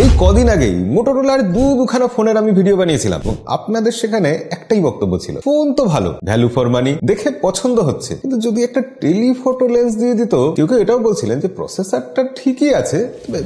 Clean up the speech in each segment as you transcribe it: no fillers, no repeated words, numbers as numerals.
এই কদিন আগেই মোটোরোলার দুখানা ফোনের আমি ভিডিও বানিয়েছিলাম এবং আপনাদের সেখানে একটাই বক্তব্য ছিল, ফোন তো ভালো, ভ্যালু ফর মানি, দেখে পছন্দ হচ্ছে, কিন্তু যদি একটা টেলিফটো লেন্স দিয়ে দিত। কেউ কেউ এটাও বলছিলেন যে প্রসেসরটা ঠিকই আছে,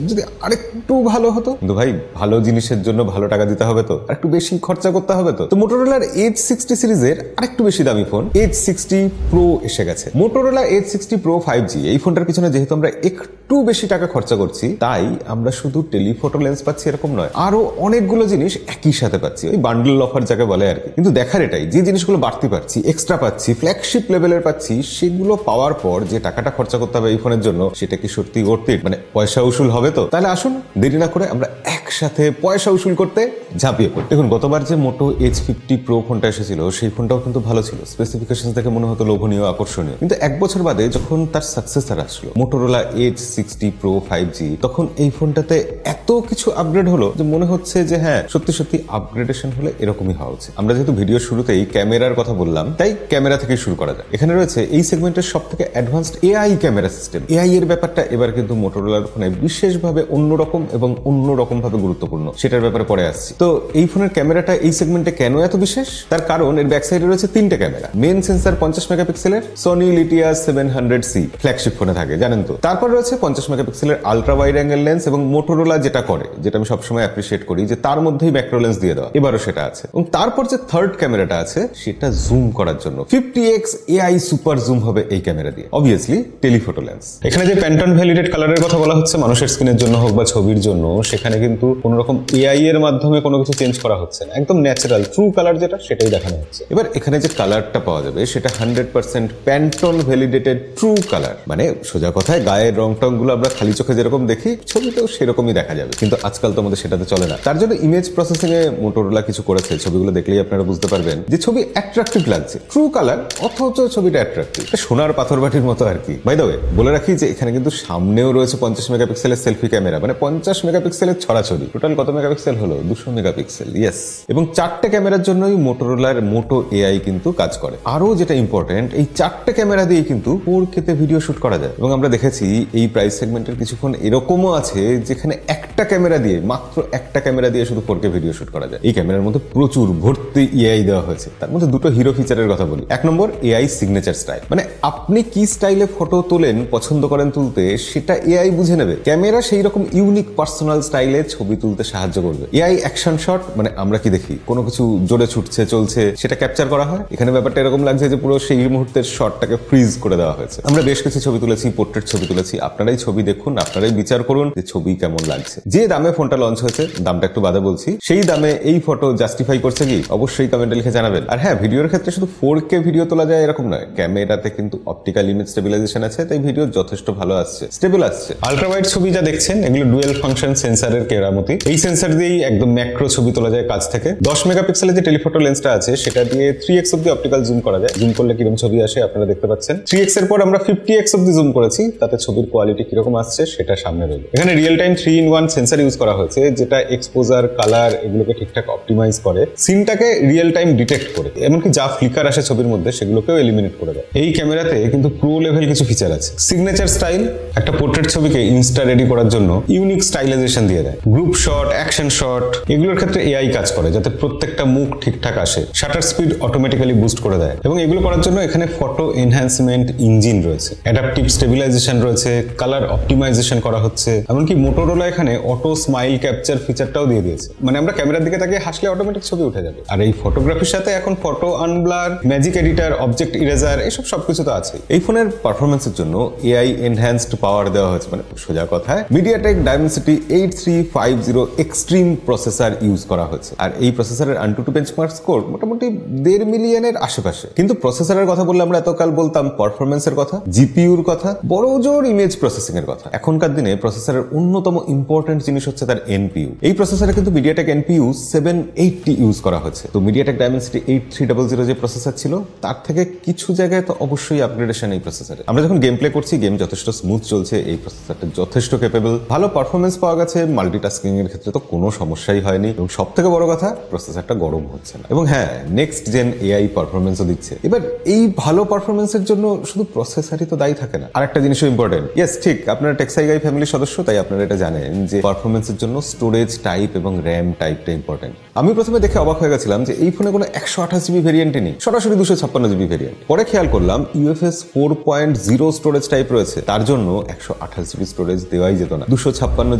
যদি আরেকটু ভালো হতো। কিন্তু ভাই, ভালো জিনিসের জন্য ভালো টাকা দিতে হবে তো, আর একটু বেশি খরচা করতে হবে তো। মোটোরোলার H60 সিরিজের আরেকটু বেশি দামি ফোন H60 Pro এসে গেছে। মোটোরোলা H60 Pro 5G এই ফোনটার পিছনে যেহেতু আমরা একটু বেশি টাকা খরচা করছি, তাই আমরা শুধু টেলিফটো লেন্স পাচ্ছি এরকম নয়, আরো অনেকগুলো জিনিস একই সাথে পাচ্ছি, ওই বান্ডেল অফার যাকে বলে আর কি। কিন্তু দেখার এটাই, যে জিনিসগুলো বাড়তি পাচ্ছি, এক্সট্রা পাচ্ছি, ফ্ল্যাগশিপ লেভেলের পাচ্ছি, সেগুলো পাওয়ার পর যে টাকাটা খরচা করতে হবে এই ফোনের জন্য, সেটা কি সত্যি করতে মানে পয়সা উসুল হবে তো? তাহলে আসুন দেরি না করে আমরা একসাথে পয়সা উসুল করতে ঝাঁপিয়ে পড়ি। দেখুন, গতবার যে মোটো H50 Pro ফোনটা এসেছিল, সেই ফোনটাও কিন্তু ভালো ছিল, স্পেসিফিকেশন দেখে মনে হতো লোভনীয়, আকর্ষণীয়। কিন্তু এক বছর বাদে যখন তার সাকসেসর আসলো মোটোরোলা H60 Pro 5G, তখন এই ফোনটাতে এত কিছু আপগ্রেড হলো যে মনে হচ্ছে যে হ্যাঁ, সত্যি সত্যি আপগ্রেডেশন হলে এরকমই হওয়া উচিত। আমরা যেহেতু ভিডিও শুরুতেই ক্যামেরার কথা বললাম, তাই ক্যামেরা থেকে শুরু করা যায়। এখানে রয়েছে এই সেগমেন্টের সব থেকে advanced AI camera system. AI এর ব্যাপারটা এবার কিন্তু মোটোরোলার ফোনে বিশেষভাবে অন্যরকম এবং অন্যরকম ভাবে গুরুত্বপূর্ণ, সেটার ব্যাপারে পরে আসছি। তো এই ফোনের ক্যামেরাটা এই সেগমেন্টে কেন এত বিশেষ? তার কারণ এর ব্যাক সাইডে রয়েছে 3টে ক্যামেরা। মেন সেন্সর 50 মেগাপিক্সেলের সনি লিটিয়া 700C ফ্ল্যাগশিপ ফোনে থাকে, জানেন তো। তারপর রয়েছে 50 মেগাপিক্সেলের আলট্রা ওয়াইড অ্যাঙ্গেল লেন্স, এবং মোটোরোলা যেটা করে, যেটা আমি সবসময় অ্যাপ্রিশিয়েট করি, যে তার মধ্যেই ম্যাক্রো লেন্স দিয়ে দেওয়া, এবারও সেটা আছে। এবং তারপর যে থার্ড ক্যামেরাটা আছে, সেটা জুম করার জন্য 50x AI সুপার জুম হবে এই ক্যামেরা দিয়ে, অবভিয়াসলি টেলিফটো লেন্স। এখানে যে প্যান্টন ভ্যালিডেট কালারের কথা বলা হচ্ছে মানুষের স্কিনের জন্য হোক বা ছবির জন্য, সেখানে কিন্তু কোন রকম AI এর মাধ্যমে কোনো কিছু চেঞ্জ করা হচ্ছে না, একদম ন্যাচারাল ট্রু কালার যেটা, সেটাই দেখানো হচ্ছে। এবার এখানে যে কালারটা পাওয়া যাবে সেটা 100% প্যান্টন ভ্যালিডেটেড ট্রু কালার, মানে সোজা কথায় গায়ের রং টং গুলো আমরা খালি চোখে যেরকম দেখি, ছবিতেও সেরকমই দেখা যাবে। কিন্তু আজকাল তো আমাদের সেটাতে চলে না। তার জন্য ইমেজ প্রসেসিং এ মোটোরোলা কিছু করেছে, ছবিগুলো দেখলেই আপনারা বুঝতে পারবেন যে ছবি অ্যাট্রাকটিভ লাগছে, ট্রু কালার অথচ ছবিটা অ্যাট্রাকটিভ, সোনার পাথর বাটির মতো আর কি। বাই দ্য ওয়ে, বলে রাখি যে এখানে কিন্তু সামনেও রয়েছে 50 মেগাপিক্সেলের সেলফি ক্যামেরা, মানে 50 মেগাপিক্সেলের ছড়াছড়ি। টোটাল কত মেগাপিক্সেল হলো? 200 মেগাপিক্সেল, ইয়েস। এবং 4টে ক্যামেরার জন্যই মোটোরোলার মোটো AI কিন্তু কাজ করে। আরো যেটা ইম্পর্টেন্ট, এই 4টে ক্যামেরা দিয়ে কিন্তু 4K তে ভিডিও শুট করা যায়। এবং আমরা দেখেছি এই প্রাইস সেগমেন্টের কিছু ফোন এরকমও আছে যেখানে একটা ক্যামেরা দিয়ে, মাত্র একটা ক্যামেরা দিয়ে শুধু 4K ভিডিও শুট করা যায়। এই ক্যামেরার মধ্যে প্রচুর ভর্তি AI দেওয়া হয়েছে। তার মধ্যে দুটো হিরো ফিচারের কথা বলি। এক নম্বর, AI সিগনেচার স্টাইল, মানে আপনি কি স্টাইলে ফটো তোলেন, পছন্দ করেন তুলতে, সেটা AI বুঝে নেবে। ক্যামেরা সেই রকম ইউনিক পার্সোনাল স্টাইলে ছবি তুলতে সাহায্য করবে। AI অ্যাকশন শট, মানে আমরা কি দেখি কোনো কিছু জোরে ছুটছে, চলছে, সেটা ক্যাপচার করা হয়। এখানে ব্যাপারটা এরকম লাগছে যে পুরো সেই মুহূর্তের শটটাকে ফ্রিজ করে দেওয়া হয়েছে। আমরা বেশ কিছু ছবি তুলেছি, পোর্ট্রেট ছবি তুলেছি, আপনারাই ছবি দেখুন, আপনারাই বিচার করুন যে ছবি কেমন লাগছে। যে দামে ফোনটা লঞ্চ হয়েছে, দামটা একটু বাদে বলছি, সেই দামে এই ফটো জাস্টিফাই করছে কি? অবশ্যই কমেন্টে লিখে জানাবেন। আর হ্যাঁ, ভিডিওর ক্ষেত্রে শুধু 4K ভিডিও তোলা যায় এরকম নয়, ক্যামেরাতে কিন্তু অপটিক্যাল ইমেজ স্টেবিলাইজেশন আছে, তাই ভিডিও যথেষ্ট ভালো আসছে, স্টেবল আসছে। আলট্রা ওয়াইড ছবি যা দেখছেন, এগুলো ডুয়েল ফাংশন সেন্সরের কেরামতি। এই সেন্সর দিয়েই একদম ম্যাক্রো ছবি তোলা যায় কাছ থেকে। 10 মেগাপিক্সেলের যে টেলিফটো লেন্সটা আছে, সেটা দিয়ে 3x অব্দি অপটিক্যাল জুম করা যায়। জুম করলে কিরকম ছবি আসে আপনারা দেখতে পাচ্ছেন। 3x এর পর আমরা 50x অব্দি জুম করেছি, তাতে ছবির কোয়ালিটি কিরকম আসছে সেটা সামনে রইল। এখানে real time 3-in-1 sensor use করা হয়েছে, যেটা এক্সপোজার, কালার এগুলোকে ঠিকঠাক অপটিমাইজ করে, সিনটাকে রিয়েল টাইম ডিটেক্ট করে, এমনকি যা ফ্লিকার আসে ছবির মধ্যে সেগুলোকেও এলিমিনেট করে দেয়। এই ক্যামেরাতে কিন্তু প্রো লেভেল কিছু ফিচার আছে। সিগনেচার স্টাইল, একটা পোর্ট্রেট ছবিকে ইনস্টা রেডি করার জন্য ইউনিক স্টাইলাইজেশন দিয়ে দেয়। গ্রুপ শট, অ্যাকশন শট, এগুলোর ক্ষেত্রে AI কাজ করে যাতে প্রত্যেকটা মুখ ঠিকঠাক আসে। শাটার স্পিড অটোমেটিক্যালি বুস্ট করে দেয়, এবং এগুলো করার জন্য এখানে ফটো এনহ্যান্সমেন্ট ইঞ্জিন রয়েছে, অ্যাডাপটিভ স্টেবিলাইজেশন রয়েছে, কালার অপটিমাইজেশন করা হচ্ছে, এমনকি মোটোরোলা এখানে অটো স্মাইল ক্যাপচার ফিচারটাও দিয়ে দিয়েছে, মানে আমরা ক্যামেরার দিকে তাকিয়ে হাসলে অটোমেটিক ছবি উঠে যাবে। আর এই ফটোগ্রাফির সাথে এখন photo unblur, magic editor, object eraser, এসব সবকিছু তো আছে। এই ফোনের পারফরমেন্সের জন্য AI এনহ্যান্সড পাওয়ার দেওয়া হয়েছে, মানে সোজা কথায় MediaTek Dimensity 8350 Extreme processor use করা হয়েছে। আর এই প্রসেসরের AnTuTu বেঞ্চমার্ক স্কোর মোটামুটি 1.5 মিলিয়নের আশেপাশে। কিন্তু প্রসেসরের কথা বললে আমরা এতকাল বলতাম পারফরমেন্সের কথা, জিপিইউর কথা, বড় জোর ইমেজ প্রসেসিং এর কথা। এখনকার দিনে প্রসেসরের অন্যতম ইম্পর্টেন্ট জিনিস হচ্ছে তার এনপিইউ। এই প্রসেসরে কিন্তু মিডিয়াটেক এনপিইউ 780 ইউজ করা হয়েছে। তো মিডিয়াটেক ডাইমেনসিটি 8300 যে প্রসেসর ছিল, তার থেকে কিছু জায়গায় তো অবশ্যই আপগ্রেডেশন এই প্রসেসরে। আমরা যখন গেম প্লে করছি, গেম যথেষ্ট স্মুথ চলছে, এই প্রসেসরটা যথেষ্ট ক্যাপেবল, ভালো পারফরমেন্স পাওয়া গেছে, মাল্টিটাস্কিং এর ক্ষেত্রে তো কোনো সমস্যাই হয়নি, এবং সব থেকে বড় কথা প্রসেসরটা গরম হচ্ছে না। এবং হ্যাঁ, নেক্সট জেন AI পারফরমেন্সও দিচ্ছে। এবার এই ভালো পারফরমেন্সের জন্য শুধু প্রসেসরই তো দায়ী থাকে না, আর একটা জিনিসও ইম্পর্টেন্ট। ইয়েস, ঠিক, আপনারা টেক্সাই গাই ফ্যামিলির সদস্য, তাই আপনারা এটা জানেন যে পারফরমেন্সের জন্য স্টোরেজ টাইপ এবং র্যাম টাইপটা ইম্পর্টেন্ট। আমি প্রথমে দেখে অবাক হয়ে গেছিলাম যে এই ফোনে কোনো 128 জিবি ভেরিয়েন্টই নেই, সরাসরি 256 জিবি ভেরিয়েন্ট। পরে খেয়াল করলাম UFS 4.0 স্টোরেজ টাইপ রয়েছে, তার জন্য 128 জিবি স্টোরেজ দেওয়াই যেত না। 256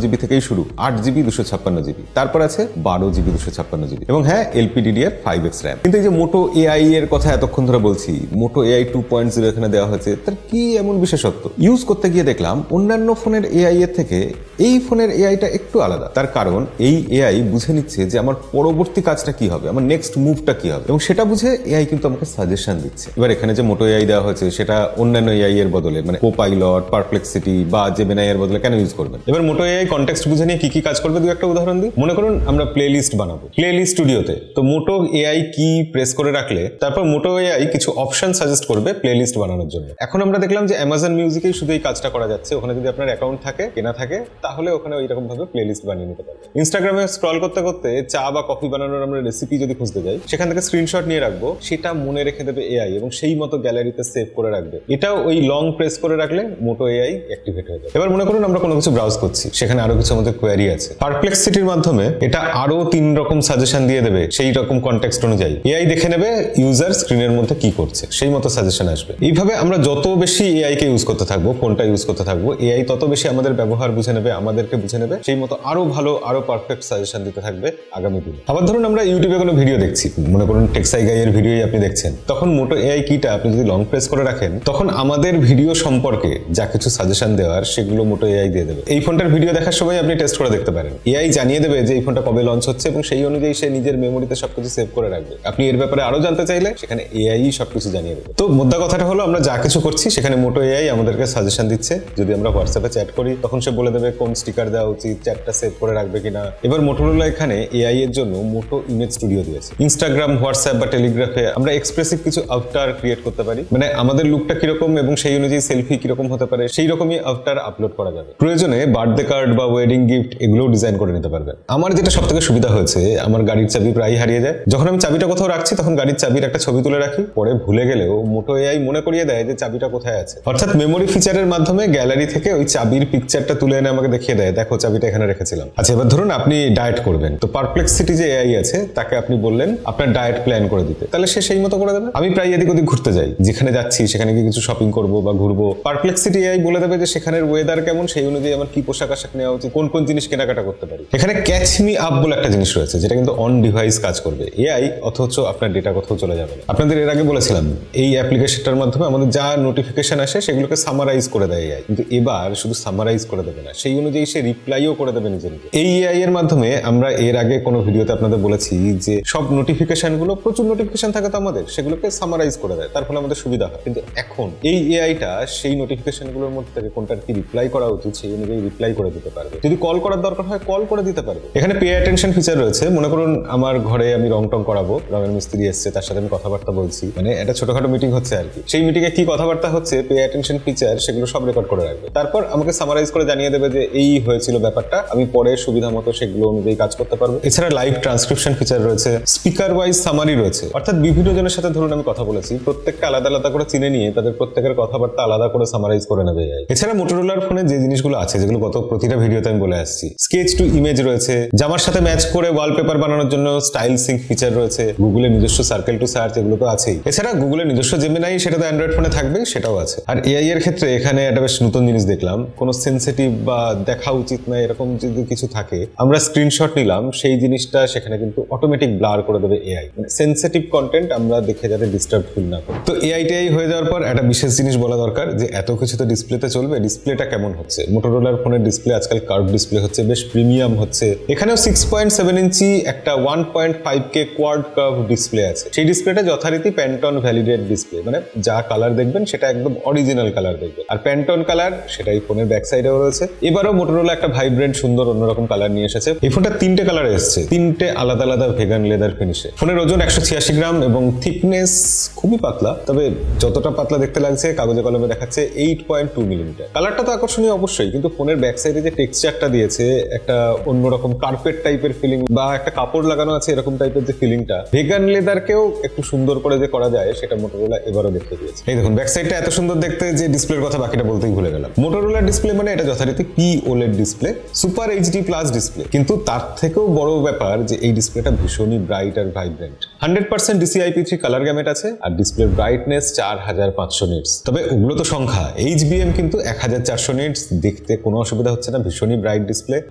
জিবি থেকেই শুরু, 8 জিবি 256 জিবি, তারপর আছে 12 জিবি 256 জিবি, এবং হ্যাঁ LPDDR5X র্যাম। কিন্তু এই যে মোটো AI এর কথা এতক্ষণ ধরে বলছি, মোটো AI 2.0 এখানে দেওয়া হয়েছে, তার কি এমন বিশেষত্ব? ইউজ করতে গিয়ে দেখলাম অন্যান্য ফোনের AI এর থেকে এই ফোনের এআইটা একটু আলাদা। তার কারণ এই এআই বুঝে নিচ্ছে যে আমার পরবর্তী কাজটা কি হবে, আমার নেক্সট মুভটা কি হবে, এবং সেটা বুঝে এআই কিন্তু আমাকে সাজেশন দিচ্ছে। এবার এখানে যে মোটো এআই দেওয়া হয়েছে সেটা অন্যান্য এআই এর বদলে, মানে কোপাইলট, পারপ্লেক্সিটি বা জেমিনাই এর বদলে কেন ইউজ করবেন? এবার মোটো এআই কনটেক্সট বুঝে নিয়ে কি কি কাজ করবে, একটা উদাহরণ দিই। মনে করুন আমরা প্লে লিস্ট বানাবো, প্লে লিস্ট স্টুডিওতে। তো মোটো এআই কি প্রেস করে রাখলে তারপর মোটো এআই কিছু অপশন সাজেস্ট করবে প্লে লিস্ট বানানোর জন্য। এখন আমরা দেখলাম যে অ্যামাজন মিউজিকেই শুধু এই কাজটা করা যাচ্ছে। ওখানে যদি আপনার অ্যাকাউন্ট থাকে, কেনা থাকে, তাহলে ওখানে ওইরকম ভাবে প্লে লিস্ট বানিয়ে নিতে পারবে। ইনস্টাগ্রামে স্ক্রল করতে করতে চা বা কফি বানানোর আমরা রেসিপি যদি খুঁজতে যাই, সেখান থেকে স্ক্রিনশট নিয়ে রাখবো, সেটা মনে রেখে দেবে এআই এবং সেই মতো গ্যালারিতে সেভ করে রাখবে। এটাও ওই লং প্রেস করে রাখলে মোটো এআই অ্যাক্টিভেট হয়ে যাবে। এবার মনে করুন আমরা কোনো কিছু ব্রাউজ করছি, সেখানে আরো কিছু আমাদের কোয়ারি আছে। পারপ্লেক্সিটির মাধ্যমে এটা আরো 3 রকম সাজেশন দিয়ে দেবে, সেই রকম কনটেক্সট অনুযায়ী এআই দেখে নেবে ইউজার স্ক্রিনের মধ্যে কি করছে, সেই মতো সাজেশন আসবে। এইভাবে আমরা যত বেশি এআই কে ইউজ করতে থাকবো, ফোনটা ইউজ করতে থাকবো, এআই তত বেশি আমাদের ব্যবহার বুঝে নেবে, আমাদেরকে বুঝে নেবে, সেই মতো আরো ভালো, আরো পারফেক্ট সাজেশন দিতে থাকবে আগামী দিনে। আবার ধরুন আমরা ইউটিউবে কোনো ভিডিও দেখছি, মনে করুন টেক্সাই গাই এর ভিডিওই আপনি দেখছেন, তখন মোটো এআই কিটা আপনি যদি লং প্রেস করে রাখেন, তখন আমাদের ভিডিও সম্পর্কে যা কিছু সাজেশন দেওয়ার সেগুলো মোটো এআই দিয়ে দেবে। এই ফোনটার ভিডিও দেখার সময় আপনি টেস্ট করে দেখতে পারেন, এআই জানিয়ে দেবে যে এই ফোনটা কবে লঞ্চ হচ্ছে এবং সেই অনুযায়ী সে নিজের মেমোরিতে সবকিছু সেভ করে রাখবে। আপনি এর ব্যাপারে আরো জানতে চাইলে সেখানে এআই সবকিছু জানিয়ে দেবে। তো মোদ্দা কথাটা হলো আমরা যা কিছু করছি সেখানে মোটো এআই আমাদেরকে সাজেশন দিচ্ছে। যদি আমরা হোয়াটসঅ্যাপে চ্যাট করি তখন সে বলে দেবে কোন স্টিকার দেওয়া উচিত, চ্যাটটা সেভ করে রাখবে কিনা। এবার মোটোরোলা এখানে এআই এর জন্য মোটো ইমেজ স্টুডিও দিয়েছে। ইনস্টাগ্রাম, হোয়াটসঅ্যাপ বা টেলিগ্রাফে আমরা এক্সপ্রেসিভ কিছু আভটার ক্রিয়েট করতে পারি, মানে আমাদের লুকটা কিরকম এবং সেই অনুযায়ী সেলফি কিরকম হতে পারে সেই রকমই আভটার আপলোড করা যাবে। প্রয়োজনে বার্থডে কার্ড বা ওয়েডিং গিফট এগুলোও ডিজাইন করে নিতে পারবেন। আমার যেটা সবথেকে সুবিধা হয়েছে, আমার গাড়ির চাবি প্রায় হারিয়ে যায়। যখন আমি চাবিটা কোথাও রাখছি তখন গাড়ির চাবির একটা ছবি তুলে রাখি, পরে ভুলে গেলেও মোটো এআই মনে করিয়ে দেয় যে চাবিটা কোথায় আছে। অর্থাৎ মেমোরি ফিচারের মাধ্যমে গ্যালারি থেকে ওই চাবির পিকচারটা তুলে এনে আমাকে দেখিয়ে দেয়, দেখো চাবিটা এখানে রেখেছিলাম। আচ্ছা, এবার ধরুন আপনি ডায়েট করবেন, তো পারপ্লেক্সিটি যে এআই আছে তাকে আপনি বললেন আপনার ডায়েট প্ল্যান করে দিতে, তাহলে সে সেই মতো করে দেবে। আমি প্রায় এদিক ওদিক ঘুরতে যাই, যেখানে যাচ্ছি সেখানে গিয়ে কিছু শপিং করবো বা ঘুরবো, পারপ্লেক্সিটি এআই বলে দেবে যে সেখানের ওয়েদার কেমন, সেই অনুযায়ী আমার কি পোশাক আশাক নেওয়া উচিত, কোন কোন জিনিস কেনাকাটা করতে পারি। এখানে ক্যাচ মি আপ বলে একটা জিনিস রয়েছে, যেটা কিন্তু অন ডিভাইস কাজ করবে এআই, অথচ আপনার ডেটা কোথাও চলে যাবে না। আপনাদের এর আগে বলেছিলাম এই অ্যাপ্লিকেশনটার মাধ্যমে আমাদের যা নোটিফিকেশন আসে সেগুলোকে সামারাইজ করে দেয় এআই, কিন্তু এবার শুধু সামারাইজ করে দেবে না, সেই অনুযায়ী সে রিপ্লাইও করে দেবে নিজে নিজে। এই এআই এর মাধ্যমে আমরা এর আগে কোনো ভিডিওতে আপনাদের বলেছি যে সব নোটিফিকেশন গুলো, প্রচুর নোটিফিকেশন থাকে তো আমাদের, সেগুলোকে সামারাইজ করে দেয়, তার ফলে আমাদের সুবিধা হয়। কিন্তু এখন এই এআইটা সেই নোটিফিকেশন গুলোর মধ্যে থেকে কোনটার কি রিপ্লাই করা উচিত সেই অনুযায়ী রিপ্লাই করে দিতে পারবে। যদি কল করার দরকার হয় কল করে দিতে পারবে। এখানে পে অ্যাটেনশন ফিচার রয়েছে। মনে করুন আমার ঘরে আমি রং টং করাবো, রঙের মিস্ত্রি এসছে, তার সাথে আমি কথাবার্তা বলছি, মানে একটা ছোটখাটো মিটিং হচ্ছে আর কি। সেই মিটিং এ কি কথাবার্তা হচ্ছে, পে অ্যাটেনশন ফিচার সেগুলো সব রেকর্ড করে রাখবে, তারপর আমাকে সামারাইজ করে জানিয়ে দেবে যে এই হয়েছিল ব্যাপারটা, আমি পরে সুবিধা মতো সেগুলো অনুযায়ী কাজ করতে পারবো। এছাড়া লাইভ ট্রান্সক্রিপশন ফিচার রয়েছে, স্পিকার ওয়াইজ সামারি রয়েছে, অর্থাৎ বিভিন্ন জনের সাথে ধরুন আমি কথা বলেছি, প্রত্যেকটা আলাদা আলাদা করে চিনে নিয়ে তাদের প্রত্যেকের কথাবার্তা আলাদা করে সামারাইজ করে নেবে এআই। এছাড়া মোটোরোলার ফোনে যে জিনিসগুলো আছে, যেগুলো গত প্রতিটা ভিডিওতে আমি বলে আসছি, স্কেচ টু ইমেজ রয়েছে, জামার সাথে ম্যাচ করে ওয়ালপেপার বানানোর জন্য স্টাইল সিঙ্ক ফিচার রয়েছে, গুগলের নিজস্ব সার্কেল টু সার্চ এগুলো তো আছেই। এছাড়া গুগলের নিজস্ব জেমিনাই, সেটা তো অ্যান্ড্রয়েড ফোনে থাকবে, সেটাও আছে। আর এআই এর ক্ষেত্রে এখানে একটা বেশ নতুন জিনিস দেখলাম, কোনো সেনসিটিভ বা দেখা উচিত না এরকম যদি কিছু থাকে, আমরা স্ক্রিনশট নিলাম, সেই জিনিসটা সেখানে কিন্তু অটোমেটিক ব্লার করে দেবে এআই। সেনসিটিভ কন্টেন্ট আমরা দেখে যাতে ডিস্টার্ব ফিল না করি। তো এআই টিআই হয়ে যাওয়ার পর একটা বিশেষ জিনিস বলা দরকার, যে এত কিছু তো ডিসপ্লেতে চলবে, ডিসপ্লেটা কেমন হচ্ছে। মোটোরোলার ফোনের ডিসপ্লে আজকাল কার্ভ ডিসপ্লে হচ্ছে, বেশ প্রিমিয়াম হচ্ছে। এখানেও 6.7 ইঞ্চি একটা 1.5K কোয়াড কার্ভ ডিসপ্লে আছে। সেই ডিসপ্লেটা যথারীতি প্যান্টন ভ্যালিডেট ডিসপ্লে, মানে যা কালার দেখবেন সেটা একদম অরিজিনাল কালার দেখবেন। আর প্যান্টন কালার সেটাই ফোনের ব্যাক সাইডেও রয়েছে। এবারও মোটোরোলা একটা ভাইব্রেন্ট সুন্দর অন্যরকম কালার নিয়ে এসেছে। এই ফোনটা 3টে কালারে এসেছে, 3টে আলাদা আলাদা ভেগান লেদার ফিনিশে। ফোনের ওজন 186 গ্রাম এবং থিকনেস খুবই পাতলা, তবে যতটা পাতলা দেখতে লাগছে কাগজে কলমে দেখাচ্ছে 8.2 মিলিমিটার। কালারটা তো আকর্ষণীয় অবশ্যই, কিন্তু ফোনের ব্যাক সাইডে যে টেক্সচারটা দিয়েছে, একটা অন্যরকম কার্পেট টাইপের ফিলিং বা একটা কাপড় লাগানো আছে এরকম টাইপের যে ফিলিংটা, ভেগান লেদারকেও একটু সুন্দর করে যে করা যায় সেটা মোটোরোলা এবারও দেখিয়ে দিয়েছে। এই দেখুন ব্যাক সাইডটা এত সুন্দর দেখতে যে ডিসপ্লের কথা বাকিটা বলতেই ভুলে গেলাম। মোটোরোলার ডিসপ্লে মানে এটা যথারীতি POLED display, super HD plus display, কিন্তু তার থেকেও বড় ব্যাপার যে এই ডিসপ্লেটা ভীষণই ব্রাইট আর ভাইব্রেন্ট। 100% DCI-P3 কালার গ্যামেট আছে আর ডিসপ্লে ব্রাইটনেস 4500 নিটস। তবে ওগুলো তো সংখ্যা, HBM কিন্তু 1400 নিটস, দেখতে কোনো অসুবিধা হচ্ছে না, ভীষণই bright display.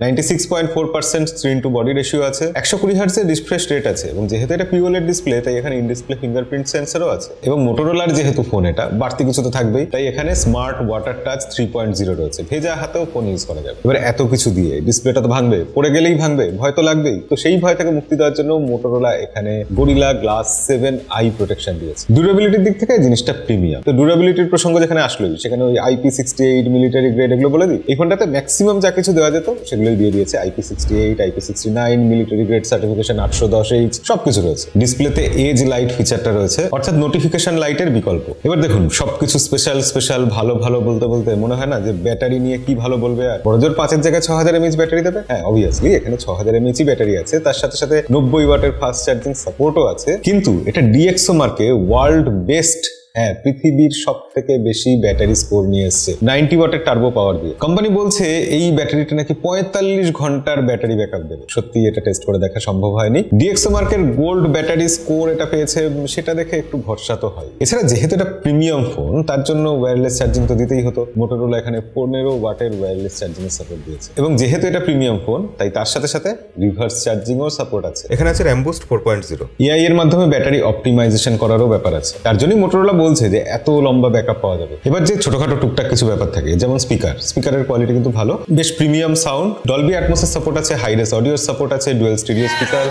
96.4% screen to body ratio আছে, 120 হার্টজের রিফ্রেশ রেট আছে এবং যেহেতু এটা পিওলেড ডিসপ্লে তাই এখানে ইন ডিসপ্লে ফিঙ্গারপ্রিন্ট সেন্সরও আছে। এবং মোটোরোলার যেহেতু ফোন এটা বাড়তি কিছু তো থাকবেই, তাই এখানে স্মার্ট ওয়াটার টাচ 3.0 রয়েছে, ভেজা হাতেও ফোন ইউজ করা যাবে। এবার এত কিছু দিয়ে ডিসপ্লেটা তো ভাঙবে, পড়ে গেলেই ভাঙবে, ভয় তো লাগবেই। তো সেই ভয় থেকে মুক্তি দেওয়ার জন্য মোটোরোলা এখানে গরিলা গ্লাস 7 আই প্রোটেকশন দিয়েছে। ডিউরেবিলিটির দিক থেকে জিনিসটা প্রিমিয়াম। তো ডিউরেবিলিটির প্রসঙ্গ যেখানে আসলোই সেখানে ওই IP68 মিলিটারি গ্রেড এগুলো বলে দিই। এই ফোনটাতে ম্যাক্সিমাম যা কিছু দেওয়া যেত সেগুলোই দিয়ে দিয়েছে। IP68, IP69 military grade certification, 810H সবকিছু রয়েছে। ডিসপ্লেতে এজ লাইট ফিচারটা রয়েছে, অর্থাৎ নোটিফিকেশন লাইটের বিকল্প। এবার দেখুন সবকিছু স্পেশাল ভালো বলতে বলতে মনে হয় না যে ব্যাটারি নিয়ে কি ভালো বলবে, আর বড়জোর 5-এর জায়গায় 6000 mAh ব্যাটারি দেবে। হ্যাঁ অবভিয়াসলি এখানে 6000 mAh ব্যাটারি আছে, তার সাথে সাথে 90 ওয়াটের ফাস্ট চার্জিং সাপোর্টও আছে। কিন্তু এটা DxO মার্কে ওয়ার্ল্ড বেস্ট, হ্যাঁ পৃথিবীর সব থেকে বেশি ব্যাটারি স্কোর নিয়ে এসছে 90 ওয়াটের টার্বো পাওয়ার দিয়ে। কোম্পানি বলছে এই ব্যাটারিটা নাকি 45 ঘন্টার ব্যাটারি ব্যাকআপ দেবে। সত্যি এটা টেস্ট করে দেখা সম্ভব হয়নি। DxO মার্কের গোল্ড ব্যাটারি স্কোর এটা পেয়েছে, সেটা দেখে একটু ভরসা তো হয়। এছাড়া যেহেতু এটা প্রিমিয়াম ফোন তার জন্য ওয়্যারলেস চার্জিং তো দিতেই হতো। মোটোরোলা এখানে 15 ওয়াটের ওয়্যারলেস চার্জিং এর সাপোর্ট দিয়েছে এবং যেহেতু এটা প্রিমিয়াম ফোন তাই তার সাথে সাথে রিভার্স চার্জিংও সাপোর্ট আছে। এখানে আছে RAM Boost 4.0, AI এর মাধ্যমে ব্যাটারি অপটিমাইজেশন করারও ব্যাপার আছে। তার জন্যই মোটোরোলা বলছে যে এত লম্বা ব্যাকআপ পাওয়া যাবে। এবার যে ছোটখাটো টুকটাক কিছু ব্যাপার থাকে, যেমন স্পিকারের কোয়ালিটি কিন্তু ভালো, বেশ প্রিমিয়াম সাউন্ড, ডলবি অ্যাটমসের সাপোর্ট আছে, হাইরেস অডিওর সাপোর্ট আছে, ডুয়াল স্টিরিও স্পিকার।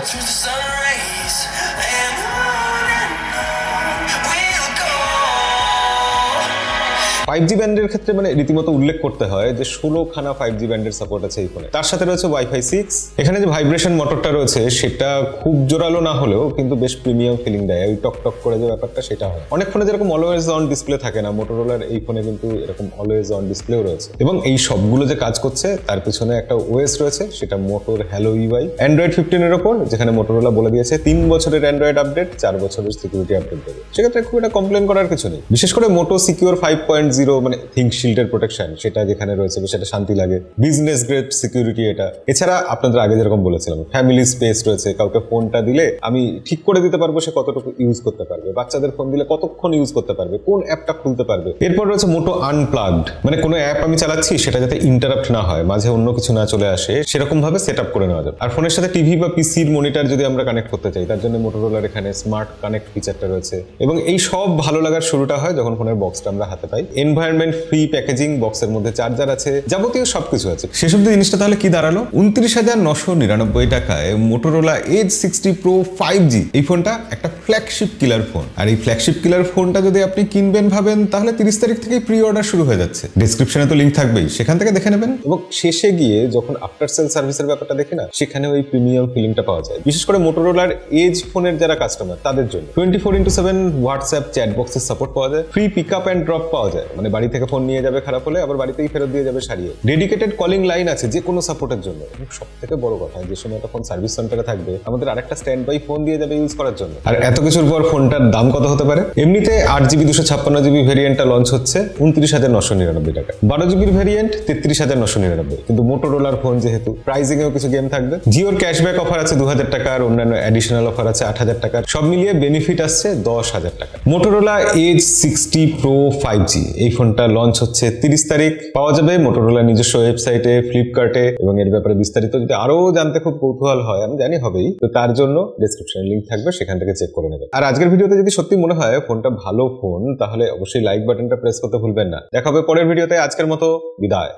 5G ব্যান্ডের ক্ষেত্রে মানে রীতিমতো উল্লেখ করতে হয় যে 16খানা 5G ব্যান্ডের সাপোর্ট আছে এই ফোনে। তার সাথে রয়েছে Wi-Fi 6। এখানে যে ভাইব্রেশন মোটরটা রয়েছে সেটা খুব জোরালো না হলেও কিন্তু বেশ প্রিমিয়াম ফিলিং দেয়, ওই টক করে যে ব্যাপারটা সেটা হয়। অনেক ফোনে যেরকম অলওয়েজ অন ডিসপ্লে থাকে না, মোটোরোলার এই ফোনে কিন্তু এরকম অলওয়েজ অন ডিসপ্লেও রয়েছে। এবং এই সবগুলো যে কাজ করছে তার পিছনে একটা OS রয়েছে, সেটা মোটোর হ্যালো UI। অ্যান্ড্রয়েড 15 এর ওপর, যেখানে মোটোরোলা বলে দিয়েছে 3 বছরের অ্যান্ড্রয়েড আপডেট, 4 বছরের সিকিউরিটি আপডেট দেবে। সেক্ষেত্রে খুব একটা কমপ্লেন করার কিছু নেই। বিশেষ করে মোটো সিকিউর 5.0 মানে থিঙ্ক শিল্ডের প্রোটেকশন সেটা যেখানে রয়েছে সেটা শান্তি লাগে, বিজনেস গ্রেড সিকিউরিটি এটা। এছাড়া আপনাদের আগে যেরকম বলেছিলাম ফ্যামিলি স্পেস রয়েছে, কাউকে ফোনটা দিলে আমি ঠিক করে দিতে পারবো সে কতটুকু ইউজ করতে পারবে, বাচ্চাদের ফোন দিলে কতক্ষণ ইউজ করতে পারবে, কোন অ্যাপটা খুলতে পারবে। এরপর রয়েছে মোটো আনপ্লাগড, মানে কোনো অ্যাপ আমি চালাচ্ছি সেটা যাতে ইন্টারাপ্ট না হয়, মাঝে অন্য কিছু না চলে আসে, সেরকম ভাবে সেট আপ করে নেওয়া যাবে। আর ফোনের সাথে টিভি বা পিসির মনিটর যদি আমরা কানেক্ট করতে চাই তার জন্য মোটোরোলার এখানে স্মার্ট কানেক্ট ফিচারটা রয়েছে। এবং এই সব ভালো লাগার শুরুটা হয় যখন ফোনের বক্সটা আমরা হাতে পাই। এনভায়রনমেন্ট ফ্রি প্যাকেজিং, বক্সের মধ্যে চার্জার আছে, যাবতীয় সবকিছু আছে। সেসব জিনিসটা তাহলে কি দাঁড়ালো? 29,999 টাকায় মোটোরোলা Edge 60 Pro 5G এই ফোনটা একটা ফ্ল্যাগশিপ কিলার ফোন। আর এই ফ্ল্যাগশিপ কিলার ফোনটা যদি আপনি কিনবেন ভাবেন তাহলে 30 তারিখ থেকেই প্রি অর্ডার শুরু হয়ে যাচ্ছে। ডেসক্রিপশনে তো লিঙ্ক থাকবেই, সেখান থেকে দেখে নেবেন। এবং শেষে গিয়ে যখন আফটার সেল সার্ভিসের ব্যাপারটা দেখি না, সেখানে ওই প্রিমিয়াম ফিলিংটা পাওয়া যায়। বিশেষ করে মোটোরোলার এজ ফোনের যারা কাস্টমার তাদের জন্য 24/7 হোয়াটসঅ্যাপ চ্যাট বক্সের সাপোর্ট পাওয়া যায়, free pick up and drop পাওয়া যায়, মানে বাড়ি থেকে ফোন নিয়ে যাবে খারাপ হলে আবার বাড়িতেই ফেরত দিয়ে যাবে সারিয়ে। ডেডিকেটেড কলিং লাইন আছে যে কোনো সাপোর্টের জন্য। সব থেকে বড় কথা, যে সময় একটা ফোন সার্ভিস সেন্টারে থাকবে আমাদের আরেকটা স্ট্যান্ড বাই ফোন দিয়ে যাবে ইউজ করার জন্য। আর এত কিছুর পর ফোনটার দাম কত হতে পারে? এমনিতে 8GB 256GB ভেরিয়েন্টটা লঞ্চ হচ্ছে 29,999 টাকা, 12GB ভেরিয়েন্ট 33,999। কিন্তু মোটোরোলার ফোন যেহেতু প্রাইসিং এও কিছু গেম থাকবে। জিওর ক্যাশব্যাক অফার আছে 2000 টাকা, আর অন্যান্য অ্যাডিশনাল অফার আছে 8000 টাকা, সব মিলিয়ে বেনিফিট আসছে 10,000 টাকা। মোটোরোলা Edge 60 Pro 5G এই ফোনটা লঞ্চ হচ্ছে 30 তারিখ। পাওয়া যাবে মোটোরোলা নিজস্ব ওয়েবসাইটে, ফ্লিপকার্টে। এবং এর ব্যাপারে বিস্তারিত যদি আরো জানতে খুব কৌতূহল হয়, আমি জানি হবেই, তো তার জন্য ডেসক্রিপশনে লিঙ্ক থাকবে, সেখান থেকে চেক করে নেবেন। আর আজকের ভিডিওতে যদি সত্যি মনে হয় ফোনটা ভালো ফোন, তাহলে অবশ্যই লাইক বাটনটা প্রেস করতে ভুলবেন না। দেখা হবে পরের ভিডিওতে। আজকের মতো বিদায়।